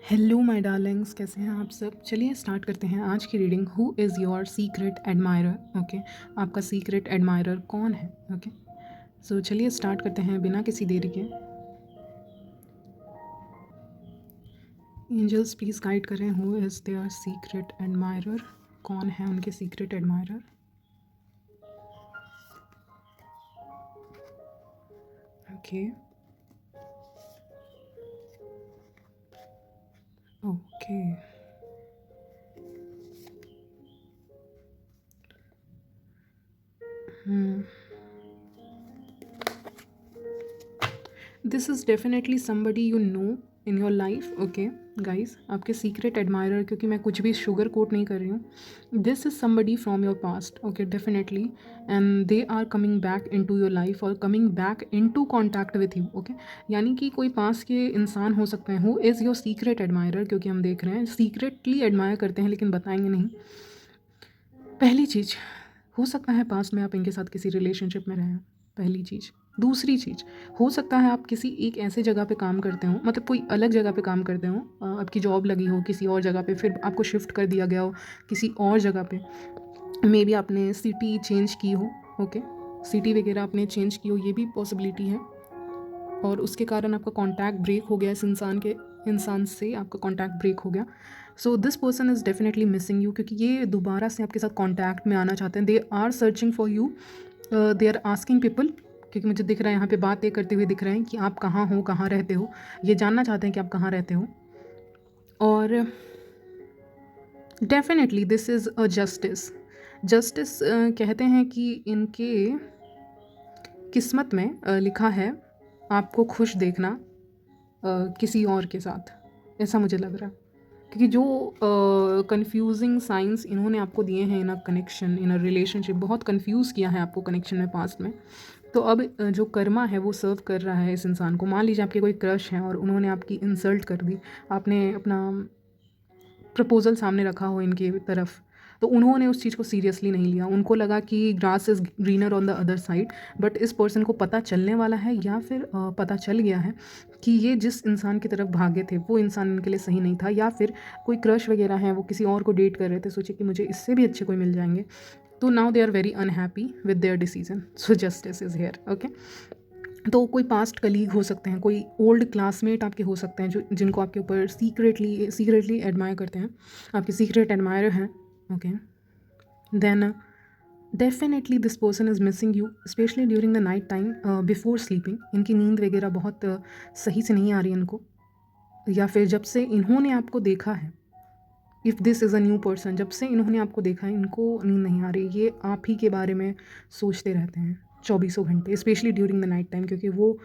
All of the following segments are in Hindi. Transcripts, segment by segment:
हेलो माय डार्लिंग्स, कैसे हैं आप सब। चलिए स्टार्ट करते हैं आज की reading. Who is your secret admirer. Okay, आपका सीक्रेट एडमायरर कौन है। ओके, सो चलिए स्टार्ट करते हैं बिना किसी देरी के। एंजल्स प्लीज़ गाइड करें, who is there secret admirer. कौन है उनके secret admirer. Okay okay this is definitely somebody you know in your life. Okay guys, आपके सीक्रेट एडमायरर, क्योंकि मैं कुछ भी शुगर कोट नहीं कर रही हूँ, this is somebody from your past. Okay definitely, and they are coming back into your life और coming back into contact with you. Okay, यानी कि कोई पास के इंसान हो सकते हैं who is your secret admirer, क्योंकि हम देख रहे हैं सीक्रेटली एडमायर करते हैं लेकिन बताएंगे नहीं। पहली चीज़, हो सकता है पास्ट में आप इनके साथ किसी रिलेशनशिप में रहें। पहली चीज़। दूसरी चीज़, हो सकता है आप किसी एक ऐसे जगह पे काम करते हो, मतलब कोई अलग जगह पे काम करते हो, आपकी जॉब लगी हो किसी और जगह पे, फिर आपको शिफ्ट कर दिया गया हो किसी और जगह पे। मे बी आपने सिटी चेंज की हो। ओके, सिटी वगैरह आपने चेंज की हो, ये भी पॉसिबिलिटी है। और उसके कारण आपका कॉन्टैक्ट ब्रेक हो गया, इस इंसान से आपका कॉन्टैक्ट ब्रेक हो गया। So this person is definitely missing you, क्योंकि ये दोबारा से आपके साथ कॉन्टैक्ट में आना चाहते हैं। They are searching for you, they are asking people, क्योंकि मुझे दिख रहा है यहाँ पे बातें करते हुए दिख रहे हैं कि आप कहाँ हो, कहाँ रहते हो। ये जानना चाहते हैं कि आप कहाँ रहते हो। और definitely this is a justice. Justice कहते हैं कि इनके किस्मत में लिखा है आपको खुश देखना किसी और के साथ, ऐसा मुझे लग रहा है। क्योंकि जो कंफ्यूजिंग साइंस इन्होंने आपको दिए हैं in a connection, in a relationship, बहुत कंफ्यूज किया है आपको कनेक्शन में पास्ट में। तो अब जो कर्मा है वो सर्व कर रहा है इस इंसान को। मान लीजिए आपके कोई क्रश है और उन्होंने आपकी इंसल्ट कर दी, आपने अपना प्रपोज़ल सामने रखा हो इनकी तरफ, तो उन्होंने उस चीज़ को सीरियसली नहीं लिया। उनको लगा कि grass is greener on the other side. But इस पर्सन को पता चलने वाला है, या फिर पता चल गया है कि ये जिस इंसान की तरफ भागे थे वो इंसान इनके लिए सही नहीं था, या फिर कोई क्रश वगैरह है, वो किसी और को डेट कर रहे थे, सोचे कि मुझे इससे भी अच्छे कोई मिल जाएंगे। तो now they are very unhappy with their decision. So justice is here. Okay, तो कोई पास्ट कलीग हो सकते हैं, कोई ओल्ड क्लासमेट आपके हो सकते हैं, जो जिनको आपके ऊपर सीक्रेटली एडमायर करते हैं, आपके सीक्रेट एडमायर हैं। Okay, then definitely this person is missing you, specially during the night time before sleeping. इनकी नींद वगैरह बहुत सही से नहीं आ रही इनको, या फिर जब से इन्होंने आपको देखा है, if this is a new person, जब से इन्होंने आपको देखा है इनको नींद नहीं आ रही। ये आप ही के बारे में सोचते रहते हैं चौबीसों घंटे, specially during the night time, क्योंकि वो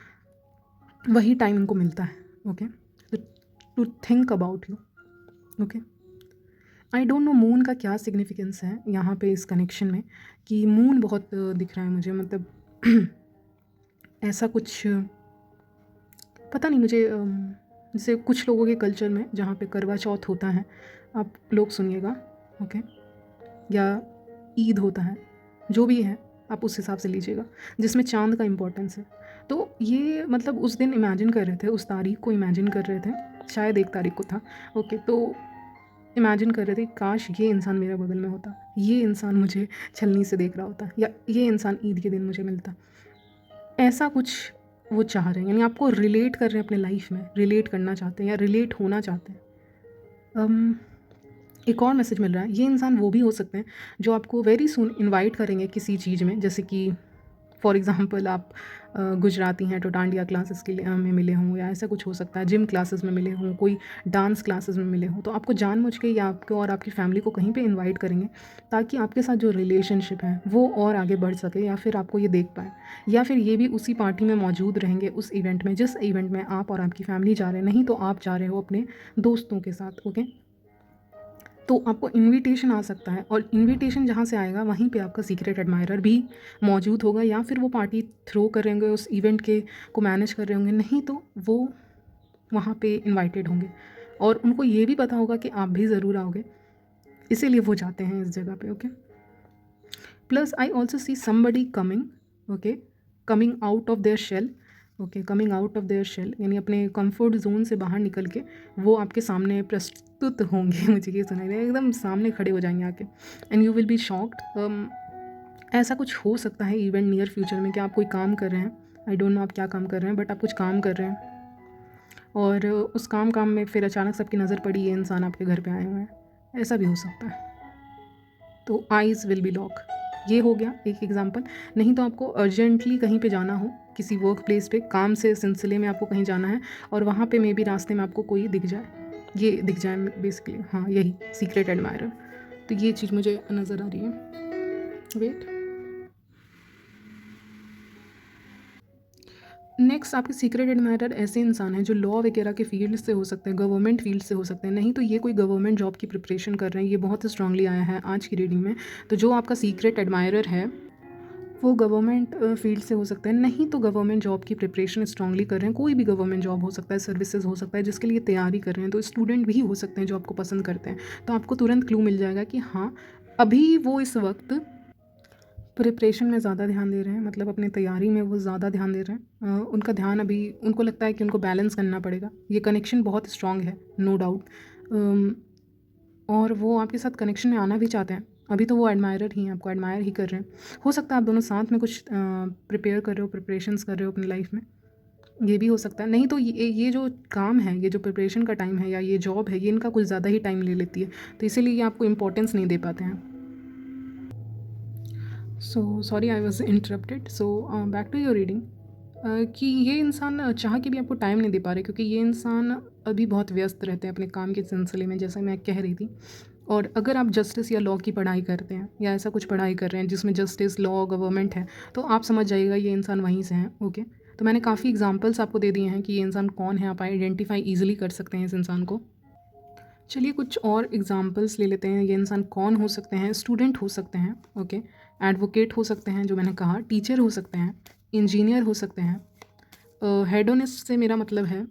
वही टाइम इनको मिलता है। Okay, to think about you. Okay, I don't know moon का क्या सिग्निफिकेंस है यहाँ पे इस कनेक्शन में, कि मून बहुत दिख रहा है मुझे, मतलब ऐसा कुछ पता नहीं मुझे। जैसे कुछ लोगों के कल्चर में जहाँ पे करवा चौथ होता है, आप लोग सुनिएगा। ओके, या ईद होता है, जो भी है आप उस हिसाब से लीजिएगा, जिसमें चांद का इम्पोर्टेंस है। तो ये मतलब उस दिन इमेजिन कर रहे थे, उस तारीख को इमेजिन कर रहे थे, शायद 1 तारीख को था। ओके, तो इमेजिन कर रहे थे काश ये इंसान मेरे बगल में होता, ये इंसान मुझे छलनी से देख रहा होता, या ये इंसान ईद के दिन मुझे मिलता। ऐसा कुछ वो चाह रहे हैं, यानी आपको रिलेट कर रहे हैं, अपने लाइफ में रिलेट करना चाहते हैं या रिलेट होना चाहते हैं। एक और मैसेज मिल रहा है, ये इंसान वो भी हो सकते हैं जो आपको वेरी सून इनवाइट करेंगे किसी चीज़ में, जैसे कि फॉर एग्ज़ाम्पल आप गुजराती हैं तो डांडिया क्लासेस के लिए में मिले हों, या ऐसा कुछ हो सकता है, जिम क्लासेस में मिले हों, कोई डांस क्लासेस में मिले हों, तो आपको जानबूझ के या आपको और आपकी फैमिली को कहीं पे इनवाइट करेंगे, ताकि आपके साथ जो रिलेशनशिप है वो और आगे बढ़ सके, या फिर आपको ये देख पाए, या फिर ये भी उसी पार्टी में मौजूद रहेंगे, उस इवेंट में जिस इवेंट में आप और आपकी फैमिली जा रहे हैं। नहीं तो आप जा रहे हो अपने दोस्तों के साथ। ओके, तो आपको इनविटेशन आ सकता है, और इनविटेशन जहाँ से आएगा वहीं पे आपका सीक्रेट एडमायरर भी मौजूद होगा, या फिर वो पार्टी थ्रो कर रहे होंगे, उस इवेंट के को मैनेज कर रहे होंगे, नहीं तो वो वहाँ पे इनवाइटेड होंगे, और उनको ये भी पता होगा कि आप भी ज़रूर आओगे, इसीलिए वो जाते हैं इस जगह पे। Okay, plus I also see somebody coming, okay, coming out of their shell, okay, coming out of their shell, यानी अपने कंफर्ट जोन से बाहर निकल के वो आपके सामने प्रस्तुत होंगे मुझे ये सुनाई दे, एकदम सामने खड़े हो जाएंगे आके, and you will be shocked. ऐसा कुछ हो सकता है इवेंट नियर फ्यूचर में कि आप कोई काम कर रहे हैं, आई डोंट नो आप क्या काम कर रहे हैं, बट आप कुछ काम कर रहे हैं और उस काम में फिर अचानक सबकी नज़र पड़ी ये इंसान आपके घर पे आए हुए हैं, ऐसा भी हो सकता है। तो आइज़ विल बी लॉक, ये हो गया एक एग्जांपल। नहीं तो आपको अर्जेंटली कहीं पे जाना हो, किसी वर्क प्लेस पे काम से सिलसिले में आपको कहीं जाना है और वहाँ पे मे बी रास्ते में आपको कोई दिख जाए, ये दिख जाए बेसिकली, हाँ यही सीक्रेट एडमायरर। तो ये चीज़ मुझे नज़र आ रही है। वेट, नेक्स्ट आपके सीक्रेट एडमायरर ऐसे इंसान हैं जो लॉ वगैरह के फील्ड से हो सकते हैं, गवर्नमेंट फील्ड से हो सकते हैं, नहीं तो ये कोई गवर्नमेंट जॉब की प्रिपरेशन कर रहे हैं, ये बहुत स्ट्रांगली आया है आज की रीडिंग में। तो जो आपका सीक्रेट एडमायरर है वो गवर्नमेंट फील्ड से हो सकते हैं, नहीं तो गवर्नमेंट जॉब की प्रिपरेशन स्ट्रांगली कर रहे हैं, कोई भी गवर्नमेंट जॉब हो सकता है, सर्विसेज हो सकता है जिसके लिए तैयारी कर रहे हैं, तो स्टूडेंट भी हो सकते हैं जो आपको पसंद करते हैं। तो आपको तुरंत क्लू मिल जाएगा कि हाँ अभी वो इस वक्त प्रिपरेशन में ज़्यादा ध्यान दे रहे हैं, मतलब अपनी तैयारी में वो ज़्यादा ध्यान दे रहे हैं। उनका ध्यान अभी, उनको लगता है कि उनको बैलेंस करना पड़ेगा, ये कनेक्शन बहुत स्ट्रांग है नो डाउट, और वो आपके साथ कनेक्शन में आना भी चाहते हैं। अभी तो वो एडमायरर ही हैं, आपको एडमायर ही कर रहे हैं। हो सकता है आप दोनों साथ में कुछ प्रिपेयर कर रहे हो, प्रिपरेशंस कर रहे हो अपनी लाइफ में, ये भी हो सकता है। नहीं तो ये जो काम है, ये जो प्रिपरेशन का टाइम है या ये जॉब है, ये इनका कुछ ज़्यादा ही टाइम ले लेती है, तो इसीलिए ये आपको इंपॉर्टेंस नहीं दे पाते हैं। So sorry I was interrupted. So back to your reading, कि ये इंसान चाह के भी आपको टाइम नहीं दे पा रहे, क्योंकि ये इंसान अभी बहुत व्यस्त रहते हैं अपने काम के सिलसिले में, जैसा मैं कह रही थी। और अगर आप जस्टिस या लॉ की पढ़ाई करते हैं या ऐसा कुछ पढ़ाई कर रहे हैं जिसमें जस्टिस, लॉ, गवर्नमेंट है, तो आप समझ जाइएगा ये इंसान वहीं से हैं। ओके, तो मैंने काफ़ी एग्जांपल्स आपको दे दिए हैं कि ये इंसान कौन है, आप आइडेंटिफाई ईजिली कर सकते हैं इस इंसान को। चलिए कुछ और एग्जांपल्स ले लेते हैं। ये इंसान कौन हो सकते हैं? स्टूडेंट हो सकते हैं, ओके, एडवोकेट हो सकते हैं जो मैंने कहा, टीचर हो सकते हैं, इंजीनियर हो सकते हैं। हेडोनिस्ट से मेरा मतलब है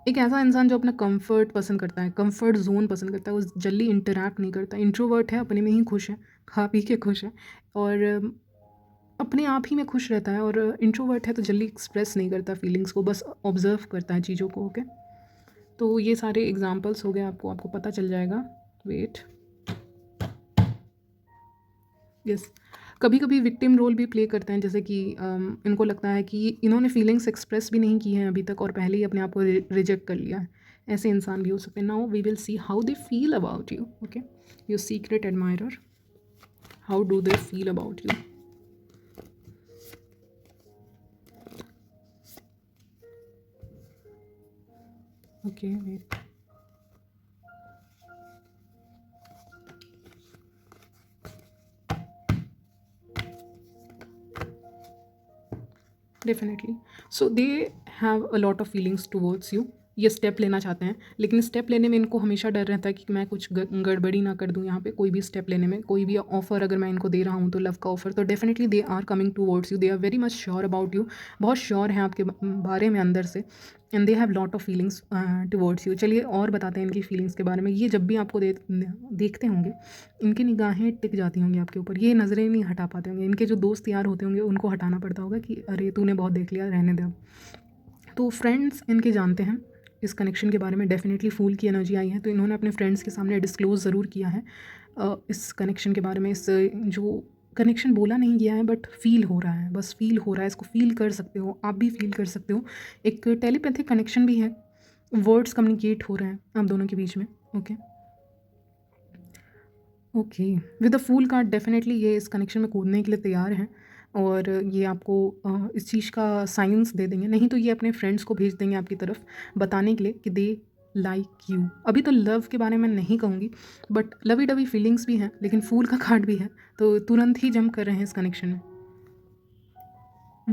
एक ऐसा इंसान जो अपना कंफर्ट पसंद करता है, कंफर्ट जोन पसंद करता है, वो जल्दी इंटरैक्ट नहीं करता, इंट्रोवर्ट है, अपने में ही खुश है, खा पी के खुश है और अपने आप ही में खुश रहता है। और इंट्रोवर्ट है तो जल्दी एक्सप्रेस नहीं करता फीलिंग्स को, बस ऑब्जर्व करता है चीज़ों को। ओके, तो ये सारे एग्जांपल्स हो गए, आपको पता चल जाएगा। वेट, यस, कभी कभी विक्टिम रोल भी प्ले करते हैं, जैसे कि इनको लगता है कि इन्होंने फीलिंग्स एक्सप्रेस भी नहीं की हैं अभी तक और पहले ही अपने आप को रिजेक्ट कर लिया है, ऐसे इंसान भी हो सकते हैं। Now we will see how they feel about you. Okay, your secret admirer, how do they feel about you. Okay, wait, definitely, so they have a lot of feelings towards you. ये स्टेप लेना चाहते हैं, लेकिन स्टेप लेने में इनको हमेशा डर रहता है कि मैं कुछ गड़बड़ी ना कर दूं। यहाँ पे कोई भी स्टेप लेने में, कोई भी ऑफर अगर मैं इनको दे रहा हूँ तो लव का ऑफर, तो definitely they are coming towards you, they are very much sure about you, बहुत श्योर हैं आपके बारे में अंदर से, and they have lot of feelings towards you. चलिए और बताते हैं इनकी फीलिंग्स के बारे में। ये जब भी आपको देखते होंगे, इनकी निगाहें टिक जाती होंगी आपके ऊपर, ये नज़रें नहीं हटा पाते होंगे। इनके जो दोस्त यार होते होंगे उनको हटाना पड़ता होगा कि अरे तूने बहुत देख लिया, रहने दे अब। तो फ्रेंड्स इनके जानते हैं इस कनेक्शन के बारे में, डेफिनेटली फूल की एनर्जी आई है, तो इन्होंने अपने फ्रेंड्स के सामने डिस्क्लोज़ ज़रूर किया है इस कनेक्शन के बारे में। इस जो कनेक्शन बोला नहीं गया है बट फील हो रहा है, बस फील हो रहा है, इसको फील कर सकते हो, आप भी फील कर सकते हो। एक टेलीपैथिक कनेक्शन भी है, वर्ड्स कम्युनिकेट हो रहे हैं आप दोनों के बीच में। Okay okay, with the full card definitely ये इस कनेक्शन में कूदने के लिए तैयार हैं और ये आपको इस चीज़ का साइंस दे देंगे, नहीं तो ये अपने फ्रेंड्स को भेज देंगे आपकी तरफ बताने के लिए कि दे लाइक यू। अभी तो लव के बारे में नहीं कहूँगी, बट लवी डवी फीलिंग्स भी हैं, लेकिन फूल का कार्ड भी है, तो तुरंत ही जंप कर रहे हैं इस कनेक्शन में।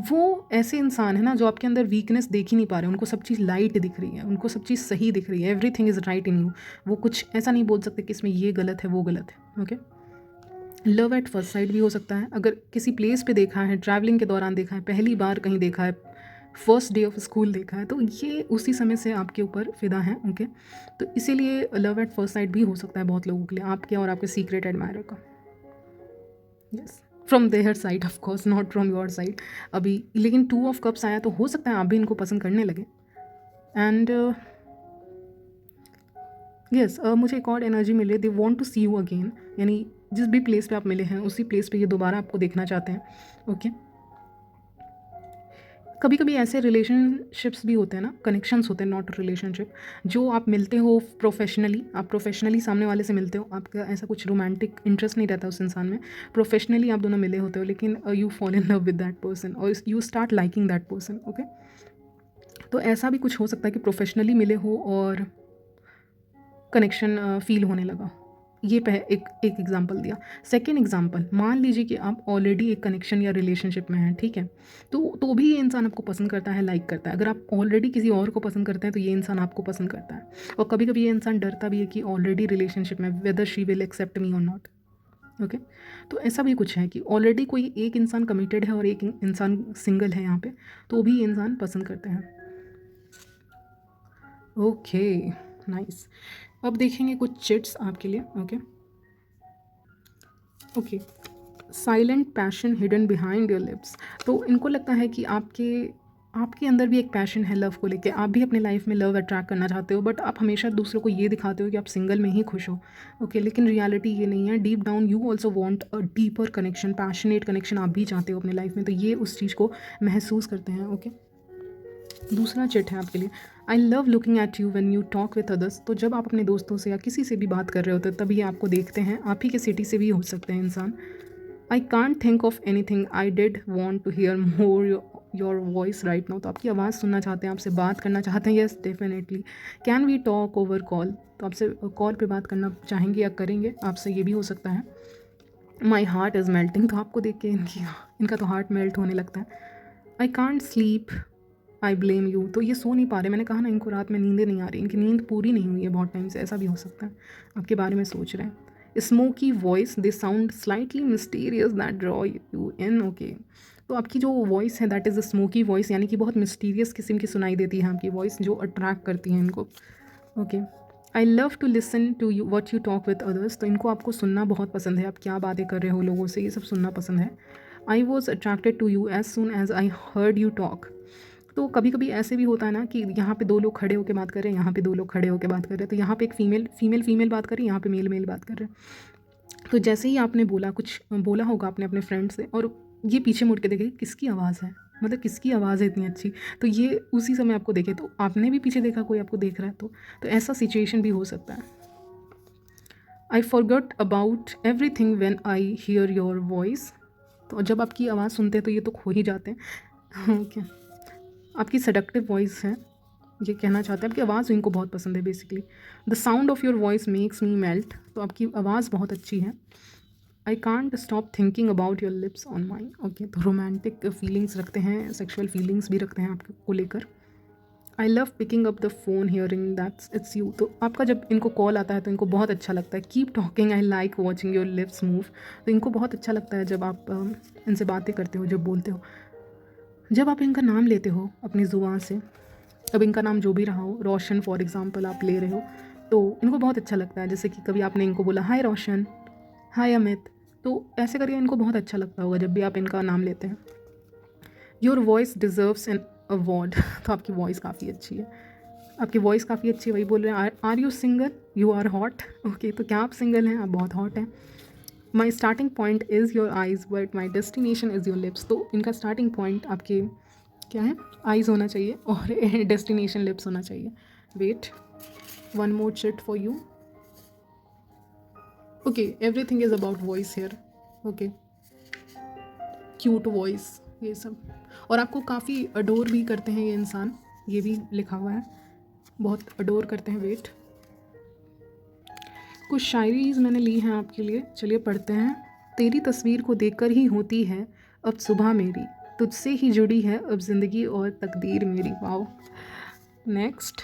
वो ऐसे इंसान है ना जो आपके अंदर वीकनेस देख ही नहीं पा रहे, उनको सब चीज़ लाइट दिख रही है, उनको सब चीज़ सही दिख रही है, everything is right in you. वो कुछ ऐसा नहीं बोल सकते कि इसमें ये गलत है वो गलत है। Okay, love at first sight भी हो सकता है, अगर किसी प्लेस पे देखा है, ट्रैवलिंग के दौरान देखा है, पहली बार कहीं देखा है, फर्स्ट डे ऑफ स्कूल देखा है, तो ये उसी समय से आपके ऊपर फिदा है। ओके, तो इसीलिए लव एट फर्स्ट साइट भी हो सकता है बहुत लोगों के लिए, आपके और आपके सीक्रेट एडमायरर का। Yes, from their side of course, not from your side अभी। लेकिन 2 ऑफ कप्स आया तो हो सकता है आप भी इनको पसंद करने लगे। एंड यस, मुझे एक और एनर्जी मिली, they want to see you again, यानी जिस भी प्लेस पे आप मिले हैं उसी प्लेस पे ये दोबारा आपको देखना चाहते हैं। ओके कभी कभी ऐसे रिलेशनशिप्स भी होते हैं ना, कनेक्शंस होते हैं, नॉट रिलेशनशिप, जो आप मिलते हो प्रोफेशनली, आप प्रोफेशनली सामने वाले से मिलते हो, आपका ऐसा कुछ रोमांटिक इंटरेस्ट नहीं रहता उस इंसान में, प्रोफेशनली आप दोनों मिले होते हो, लेकिन you fall in love with that person और you start liking that person. Okay तो ऐसा भी कुछ हो सकता है कि प्रोफेशनली मिले हो और कनेक्शन फील होने लगा। ये एक एग्जांपल दिया। सेकेंड एग्जांपल, मान लीजिए कि आप ऑलरेडी एक कनेक्शन या रिलेशनशिप में हैं, ठीक है, तो भी ये इंसान आपको पसंद करता है, लाइक करता है। अगर आप ऑलरेडी किसी और को पसंद करते हैं तो ये इंसान आपको पसंद करता है। और कभी कभी ये इंसान डरता भी है कि ऑलरेडी रिलेशनशिप में वेदर शी विल एक्सेप्ट मी और नॉट। ओके तो ऐसा भी कुछ है कि ऑलरेडी कोई एक इंसान कमिटेड है और एक इंसान सिंगल है यहाँ पे, तो भी ये इंसान पसंद करते हैं। Okay nice. अब देखेंगे कुछ चिट्स आपके लिए। Okay silent passion hidden behind your lips. तो इनको लगता है कि आपके अंदर भी एक पैशन है लव को लेके, आप भी अपने लाइफ में लव अट्रैक्ट करना चाहते हो, बट आप हमेशा दूसरों को ये दिखाते हो कि आप सिंगल में ही खुश हो। ओके लेकिन रियलिटी ये नहीं है। Deep down you also want a deeper connection, passionate connection आप भी चाहते हो अपने लाइफ में, तो ये उस चीज़ को महसूस करते हैं। ओके दूसरा चिट है आपके लिए, I love looking at you when you talk with others. तो जब आप अपने दोस्तों से या किसी से भी बात कर रहे होते हैं तभी आपको देखते हैं, आप ही के सिटी से भी हो सकते हैं इंसान। I can't think of anything, I did want to hear more your voice right now. तो आपकी आवाज़ सुनना चाहते हैं, आपसे बात करना चाहते हैं। Yes definitely. Can we talk over call, तो आपसे कॉल पे बात करना चाहेंगे या करेंगे आपसे, ये भी हो सकता है। माई हार्ट इज़ मेल्टिंग, तो आपको देख के इनका तो हार्ट मेल्ट होने लगता है। I can't sleep, I blame you, तो ये सो नहीं पा रहे। मैंने कहा ना इनको रात में नींदें नहीं आ रही, इनकी नींद पूरी नहीं हुई है बहुत टाइम से, ऐसा भी हो सकता है, आपके बारे में सोच रहे हैं। Smoky voice, they sound slightly mysterious that draw you in. Okay तो आपकी जो वॉइस है that is a smoky voice, यानी कि बहुत मिस्टीरियस किस्म की सुनाई देती है आपकी वॉइस, जो अट्रैक्ट करती है इनको। Okay I love to listen to you what you talk with others, तो इनको आपको सुनना बहुत पसंद है, आप क्या बातें कर रहे हो लोगों से, ये सब सुनना पसंद है। I was attracted to you as soon as I heard you talk. तो कभी कभी ऐसे भी होता है ना कि यहाँ पे 2 लोग खड़े होकर बात कर रहे हैं, यहाँ पे 2 लोग खड़े होकर बात कर रहे हैं, तो यहाँ पे एक फीमेल बात कर रही है, यहाँ पे मेल बात कर रहे हैं। तो जैसे ही आपने कुछ बोला होगा आपने अपने फ्रेंड से, और ये पीछे मुड़ के देखे किसकी आवाज़ है, मतलब किसकी आवाज़ है इतनी अच्छी, तो ये उसी समय आपको देखे, तो आपने भी पीछे देखा कोई आपको देख रहा है, तो ऐसा सिचुएशन भी हो सकता है। I forgot about every thing when I hear your voice, तो जब आपकी आवाज़ सुनते हैं तो ये तो खो ही जाते हैं। ओके आपकी सडक्टिव वॉइस है, ये कहना चाहते हैं, आपकी आवाज़ इनको बहुत पसंद है basically. The sound of your voice makes me melt, तो आपकी आवाज़ बहुत अच्छी है। I can't stop thinking about your lips on my. Okay तो रोमांटिक फीलिंग्स रखते हैं, सेक्शुअल फीलिंग्स भी रखते हैं आपको लेकर। I love picking up the phone hearing that's it's you, तो आपका जब इनको कॉल आता है तो इनको बहुत अच्छा लगता है। Keep talking, I like watching your lips move, तो इनको बहुत अच्छा लगता है जब आप इनसे बातें करते हो, जब बोलते हो, जब आप इनका नाम लेते हो अपनी ज़ुबान से। अब इनका नाम जो भी रहा हो, रोशन फॉर एग्ज़ाम्पल आप ले रहे हो, तो इनको बहुत अच्छा लगता है। जैसे कि कभी आपने इनको बोला हाय रोशन, हाय अमित, तो ऐसे करके इनको बहुत अच्छा लगता होगा जब भी आप इनका नाम लेते हैं। Your voice deserves an award, तो आपकी वॉइस काफ़ी अच्छी है, आपकी वॉइस काफ़ी अच्छी है, वही बोल रहे हैं। Are you single, you are hot. Okay तो क्या आप सिंगल हैं, आप बहुत हॉट हैं। My starting point is your eyes but my destination is your lips, तो इनका स्टार्टिंग पॉइंट आपके क्या है, आइज़ होना चाहिए और डेस्टिनेशन लिप्स होना चाहिए। Wait one more chit for you. Okay everything is about voice here. Okay cute voice ये सब, और आपको काफ़ी अडोर भी करते हैं ये इंसान, ये भी लिखा हुआ है, बहुत अडोर करते हैं। वेट कुछ शायरीज़ मैंने ली हैं आपके लिए, चलिए पढ़ते हैं। तेरी तस्वीर को देखकर ही होती है अब सुबह मेरी, तुझसे ही जुड़ी है अब ज़िंदगी और तकदीर मेरी। वाओ। नेक्स्ट,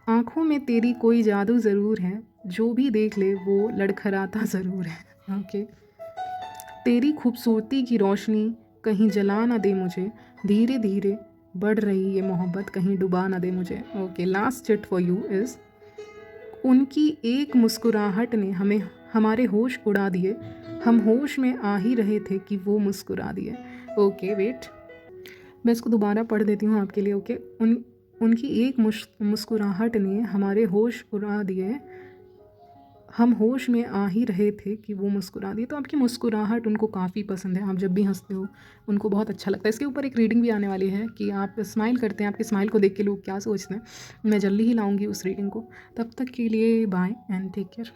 आँखों में तेरी कोई जादू ज़रूर है, जो भी देख ले वो लड़खड़ाता ज़रूर है। ओके तेरी खूबसूरती की रोशनी कहीं जला ना दे मुझे, धीरे धीरे बढ़ रही ये मोहब्बत कहीं डुबा ना दे मुझे। Okay last chit for you is, उनकी एक मुस्कुराहट ने हमें हमारे होश उड़ा दिए, हम होश में आ ही रहे थे कि वो मुस्कुरा दिए। ओके वेट, मैं इसको दोबारा पढ़ देती हूँ आपके लिए। ओके, उनकी एक मुस्कुराहट ने हमारे होश उड़ा दिए, हम होश में आ ही रहे थे कि वो मुस्कुरा दिए। तो आपकी मुस्कुराहट उनको काफ़ी पसंद है, आप जब भी हंसते हो उनको बहुत अच्छा लगता है। इसके ऊपर एक रीडिंग भी आने वाली है कि आप स्माइल करते हैं, आपके स्माइल को देख के लोग क्या सोचते हैं। मैं जल्दी ही लाऊंगी उस रीडिंग को। तब तक के लिए बाय एंड टेक केयर।